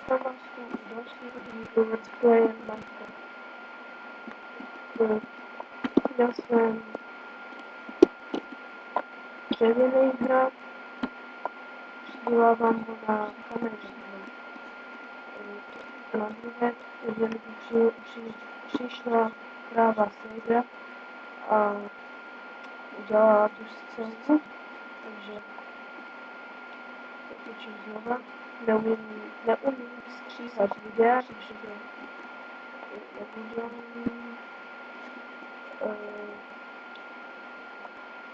Vítám vás u dalšího dílu Let's Play Minecraft. Já jsem dřevěný hrad, přidělávám ho na kamen na druhé, jelikož přišla kráva Sejda a udělala tu scénu, takže točím znova. Neumím stříhat videa, takže neudělám.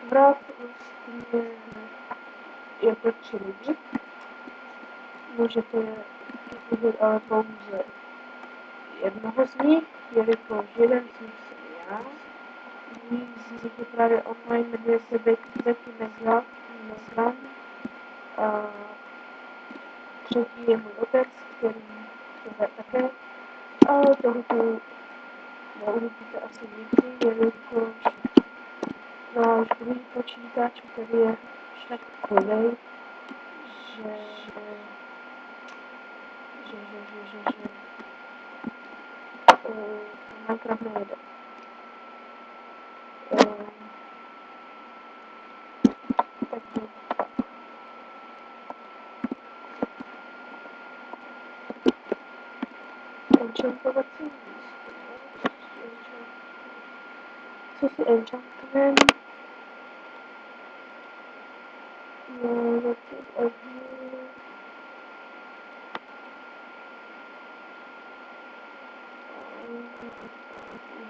Vrat vlastně je pro 3 lidi. Můžete vidět ale pouze jednoho z nich, jelikož jeden z nich jsem já. Druhý z nich je právě online, jmenuje se Becky Nezlan. A třetí je můj otec, který je také. Ale toho tu neuvidíte asi nikdy, jelikož náš druhý počítač, který je však takovej, že Minecraft nejde. Takže enchantovací místo. Co si enchantujeme? No, začít ohni.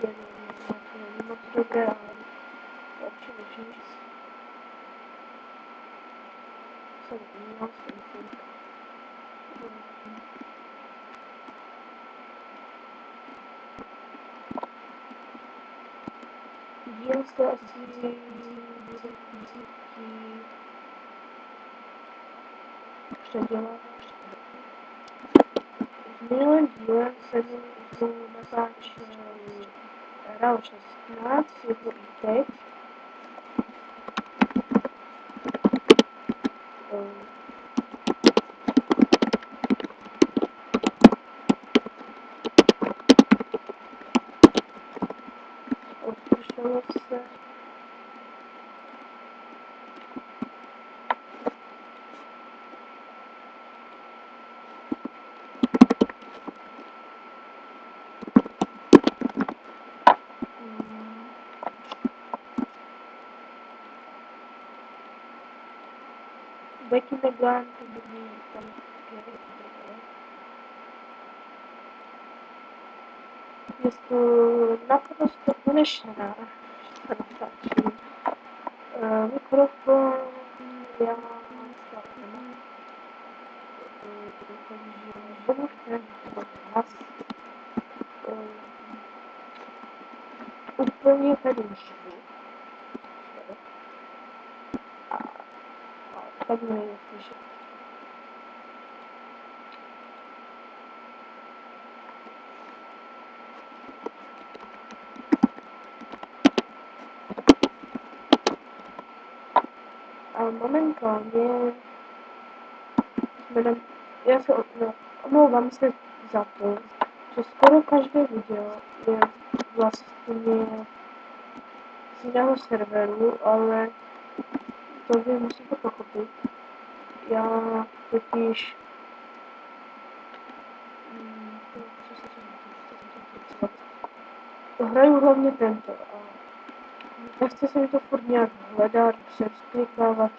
To není moc dobré, ale lepší než nic. Jsem měl something. Díl se asi předěláváš. V minulém díle jsem natáčel RAL 16, je to i teď. Odpršelo se. Becky Nezlan, to bydlí tam také. Je to naprosto konečná, že to natáčím. Mikrofon já nemám, takže domluvte hlas. Úplně tady žiju. Tak mě je slyšet. A momentálně já se omlouvám se za to, že skoro každé video je vlastně z jiného serveru, ale to vy musíte pochopit. Já totiž hraju hlavně tento a nechce se mi to furt nějak hledat, přesklikávat,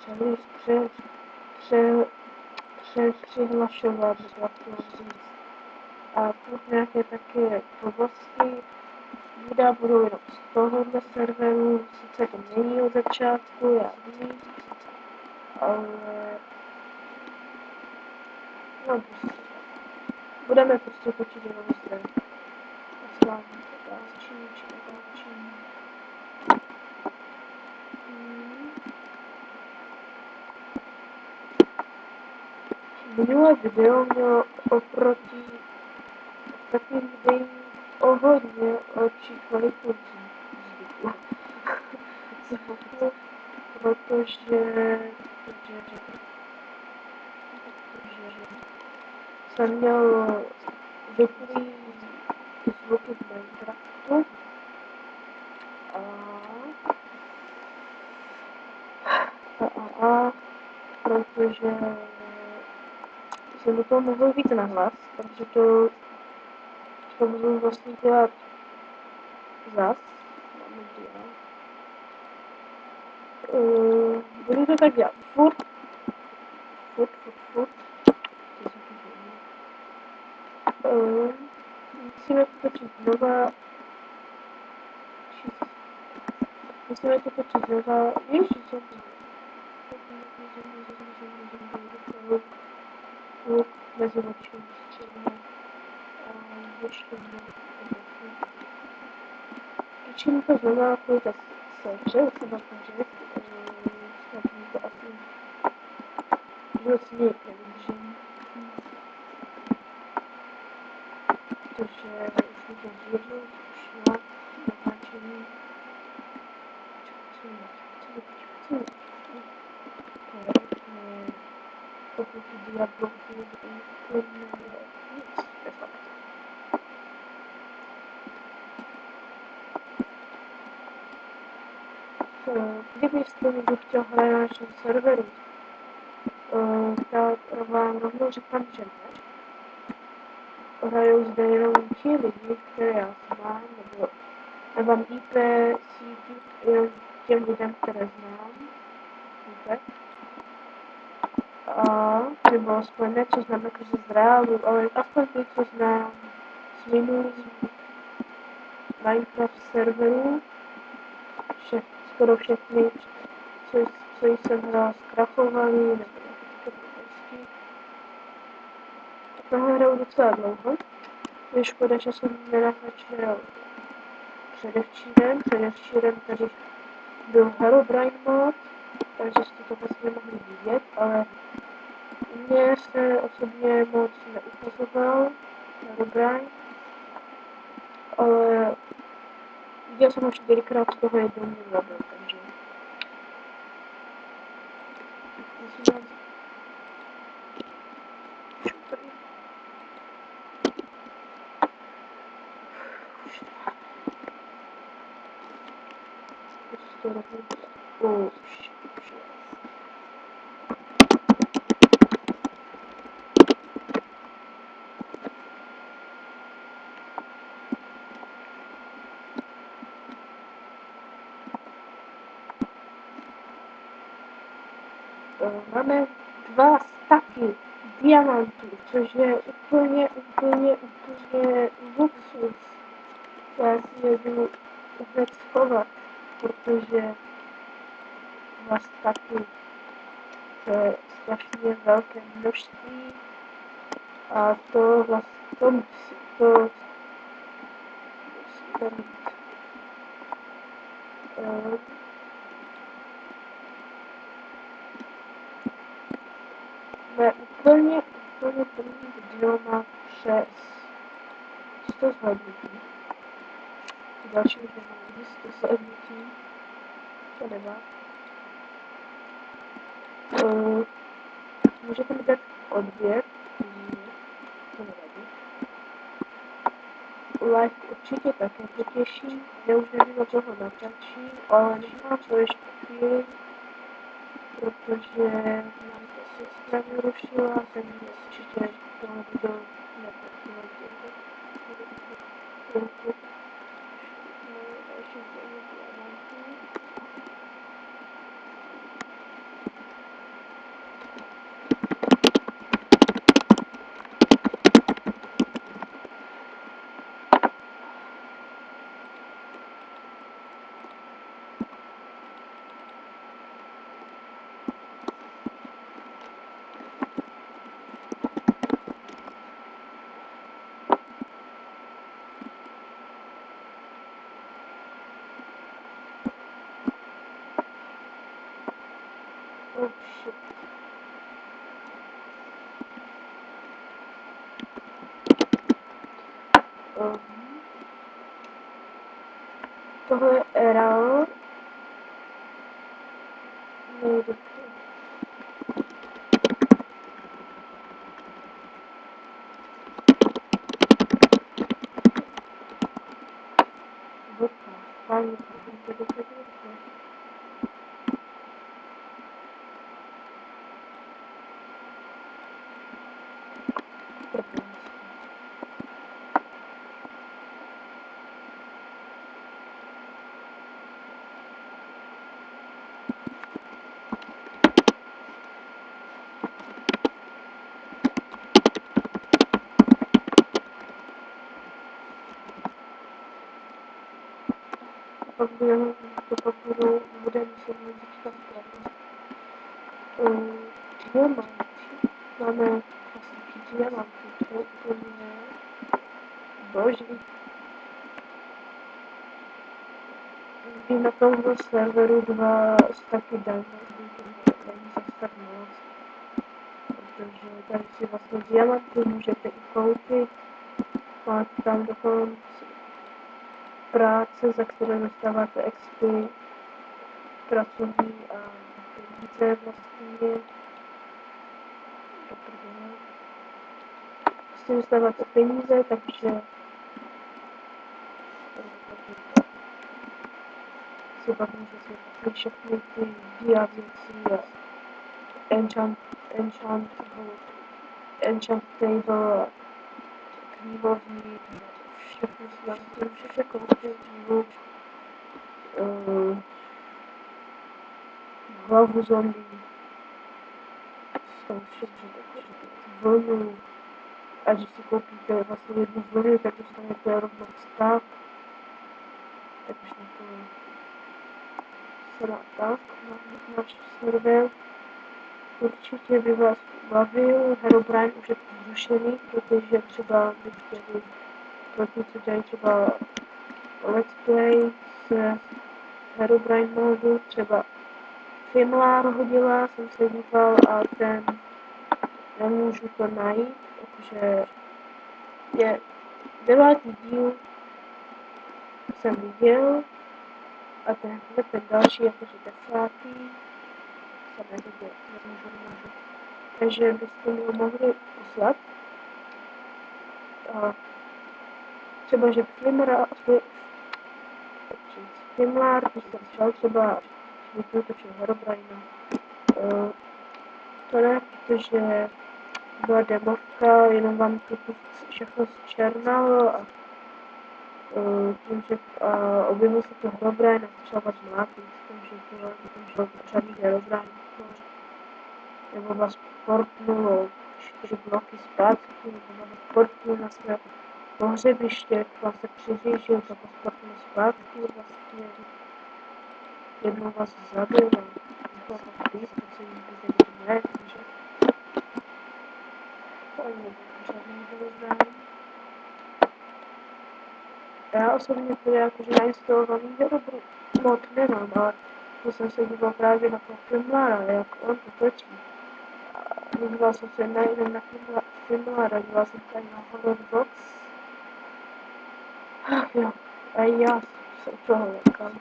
přihlašovat, jak to říct. A furt nějaké také blbosti. Videa budou jenom z tohohle serveru, sice to není od začátku, já vím, ale no prostě. Budeme prostě točit jenom zde. A s vámi natáčím. Minulé video mělo oproti ostatním videím o hodně lepší kvalitu zvuku. Protože jsem měl vyplý zvuky v Minecraftu protože jsem do toho mohl víc nahlas, protože to budu vlastně dělat zas. Budu to tak dělat furt. Musíme to točit znova. Ježiš, luk mezi očí. Ještě točím to znova, kolik se hře, se na to hře. Snad mi to asi životně nevydržím. Protože už mi to zjedlo, už má natáčení. Pokud Diablo nic, de facto. Kdybyste někdo chtěl hrát na našem serveru, tak vám rovnou říkám, že ne. Hrajou zde jenom ti lidi, které já znám, nebo dávám IP sítí jenom těm lidem, které znám. Víte? Nebo aspoň ne, co znám jakože z reálu, ale aspoň ty, co znám z minulých Minecraft serverů, skoro všechny, co jsem hrál, zkrachovali, nebo nějaké blbosti. Tohle hraju docela dlouho. Je škoda, že jsem nenatáčel předevčírem tady byl Herobrine mod, takže jste to vlastně mohli vidět, ale mně se osobně moc neukazoval Herobrine, ale viděl jsem ho 4krát, z toho jednou mě zabil, takže musím vás šutrý. Oh, shit. Máme 2 staky diamantů, což je úplně luxus. Já si je jdu vůbec schovat, protože 2 staky to je strašně velké množství a to vlastně to musí mít. Mé úplně první video má přes 100 zhlédnutí. Další video má 100 zhlédnutí. To nevá. Můžete mi dát odběr, to nevadí. Like určitě také potěší, já už nevím, o čeho natáčí, ale nemám co ještě chvíli, protože nám to systém rušila, jsem určitě toho video nepochopil chvilku. Další diamantů. Oh shit. Tohle je error. Nejde to. ani to dopadlo. To pak bude muset říkat pravdu. Diamanty. Máme klasický diamanty, to je úplně boží. I na tomhle serveru 2 staky diamantů, to není zas tak moc, protože tady si vlastně diamanty můžete i koupit, máte tam dokonce práce, za které dostáváte XP, pracovní a peníze vlastně. Prostě dostáváte peníze, takže si pak můžete vlastně všechny ty dia věci a enchant table, knihovní, všechno si tam můžete koupit, luk, hlavu zombie, tam všechno koupit, vlnu, a když si koupíte vlastně jednu vlnu, tak dostanete rovnou stav, takže to se dá tak, náš server. Určitě by vás bavil, Herobrine už je zrušený, protože třeba by chtěli pro ty, co dělají třeba let's play s Herobrine modu, třeba Fimlar hodila, jsem se díval a ten nemůžu to najít, takže je 9. díl jsem viděl a ten další jakože 10. jsem neviděl, nemůžu. Takže byste mi ho mohli poslat. A třeba, že Fimlar by se šel třeba točil Herobrina. To ne, protože byla demovka, jenom vám to tu všechno zčernalo a tím, že objevil se to Herobrine a začal vás mlátit, takže to byl pořádný Herobrine. Nebo vás portnul 4 bloky zpátky, nebo vás portnul na své pohřebiště, k vám se přiřížil, pak vás portnul zpátky vlastně. Jednou vás zabil a nechal vás být, co jim víte, že ne, takže to ani nebyl žádný Herobrine. Já osobně to jakože nainstalovaný Herobrine mod nemám, ale to jsem se díval právě na toho Fimlara, jak on to točí. Díval jsem se nejenom na Fimlara, díval jsem tady na Horror Box. Ach jo, a já se u toho lekal.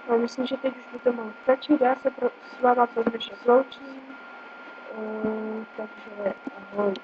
No, myslím, že teď už by to mohlo stačit, já se s váma co dnešně sloučím, takže ahoj.